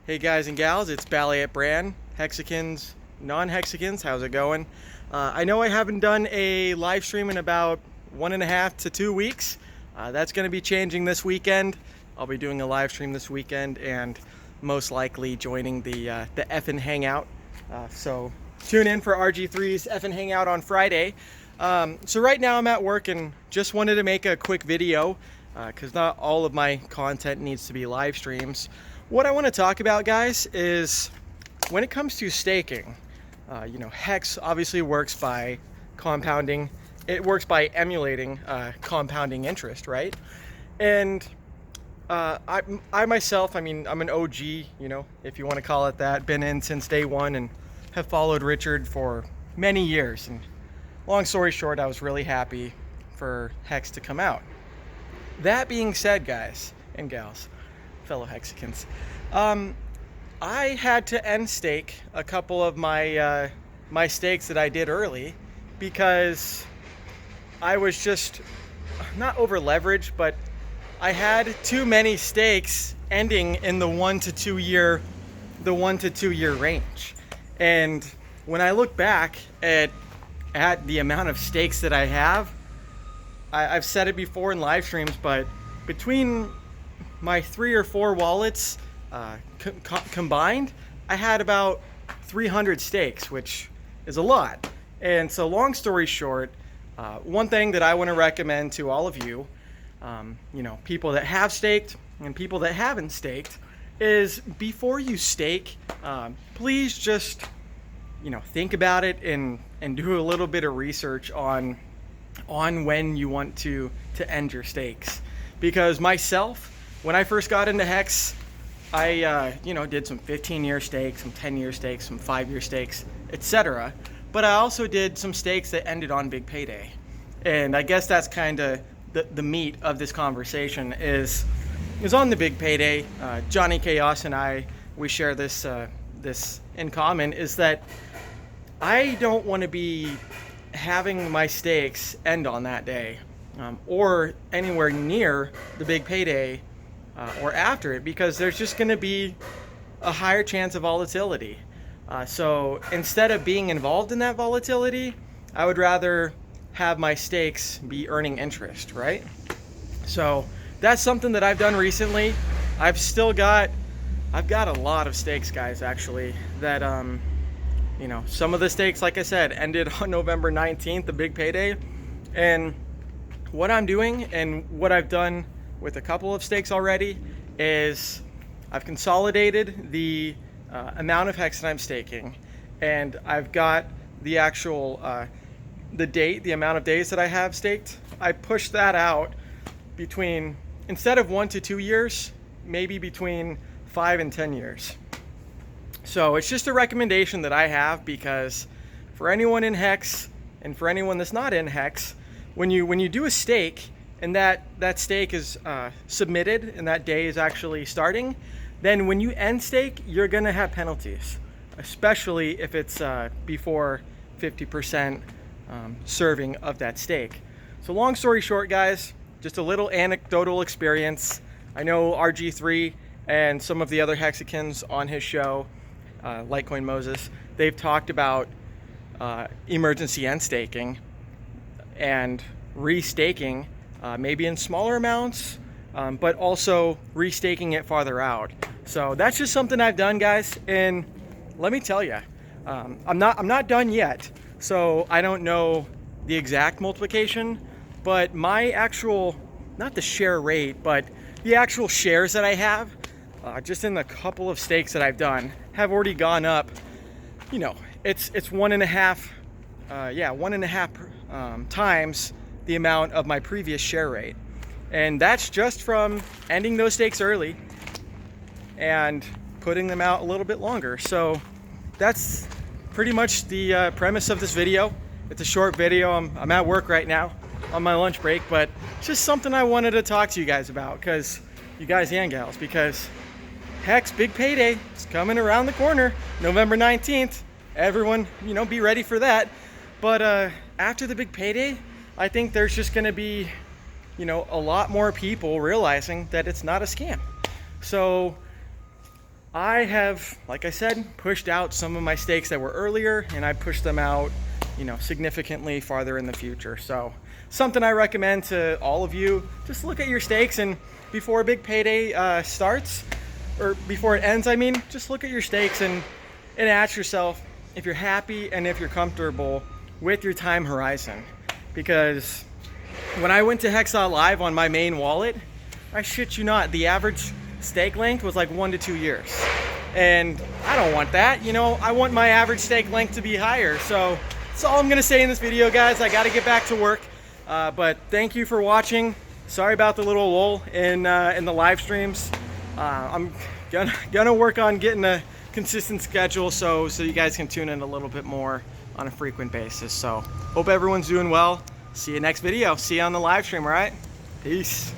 Hey guys and gals, it's BallietBran, Hexicans, non-Hexicans, how's it going? I know I haven't done a live stream in about 1.5 to 2 weeks. That's going to be changing this weekend. I'll be doing a live stream this weekend and most likely joining the effin' Hangout. So tune in for RG3's effin' Hangout on Friday. So right now I'm at work and just wanted to make a quick video because not all of my content needs to be live streams. What I want to talk about, guys, is when it comes to staking, HEX obviously works by compounding. It works by emulating compounding interest, right? And I myself, I'm an OG, if you want to call it that, been in since day one and have followed Richard for many years. And long story short, I was really happy for HEX to come out. That being said, guys and gals, fellow Hexicans, I had to end stake a couple of my my stakes that I did early because I was just not over leveraged, but I had too many stakes ending in the 1 to 2 year range. And when I look back at the amount of stakes that I have, I've said it before in live streams, but between my 3 or 4 wallets combined, I had about 300 stakes, which is a lot. And so long story short, one thing that I want to recommend to all of you, people that have staked and people that haven't staked, is before you stake, please just, think about it and do a little bit of research on when you want to end your stakes. Because myself, when I first got into HEX, I did some 15-year stakes, some 10-year stakes, some 5-year stakes, etc. But I also did some stakes that ended on big payday. And I guess that's kind of the meat of this conversation is on the big payday. Johnny Chaos and I, we share this in common, is that I don't want to be having my stakes end on that day or anywhere near the big payday or after it, because there's just going to be a higher chance of volatility. So instead of being involved in that volatility, I would rather have my stakes be earning interest, right? So that's something that I've done recently. I've got a lot of stakes, guys, actually, that some of the stakes, like I said, ended on November 19th, the big payday. And what I'm doing and what I've done with a couple of stakes already is I've consolidated the amount of HEX that I'm staking, and I've got the actual the amount of days that I have staked. I pushed that out between, instead of 1 to 2 years, maybe between 5 and 10 years. So it's just a recommendation that I have, because for anyone in HEX and for anyone that's not in HEX, when you do a stake and that stake is submitted and that day is actually starting, then when you end stake, you're gonna have penalties, especially if it's before 50% serving of that stake. So long story short, guys, just a little anecdotal experience. I know RG3 and some of the other Hexicans on his show, Litecoin Moses, they've talked about emergency end staking and restaking, maybe in smaller amounts, but also restaking it farther out. So that's just something I've done, guys. And let me tell you, I'm not done yet. So I don't know the exact multiplication, but my actual, not the share rate, but the actual shares that I have, just in the couple of stakes that I've done, have already gone up. It's 1.5 times the amount of my previous share rate. And that's just from ending those stakes early and putting them out a little bit longer. So that's pretty much the premise of this video. It's a short video. I'm at work right now on my lunch break, but it's just something I wanted to talk to you guys about, because you guys and gals, because HEX big payday is coming around the corner, November 19th. Everyone, be ready for that. But after the big payday, I think there's just going to be, a lot more people realizing that it's not a scam. So I have, like I said, pushed out some of my stakes that were earlier, and I pushed them out, you know, significantly farther in the future. So something I recommend to all of you, just look at your stakes, and before a big payday starts, or before it ends, I mean, just look at your stakes and ask yourself if you're happy and if you're comfortable with your time horizon. Because when I went to HEX Live on my main wallet, I shit you not, the average stake length was like 1 to 2 years. And I don't want that, you know, I want my average stake length to be higher. So that's all I'm gonna say in this video, guys. I gotta get back to work. But thank you for watching. Sorry about the little lull in the live streams. I'm gonna work on getting a consistent schedule so you guys can tune in a little bit more on a frequent basis. So hope everyone's doing well. See you next video. See you on the live stream, all right? Peace.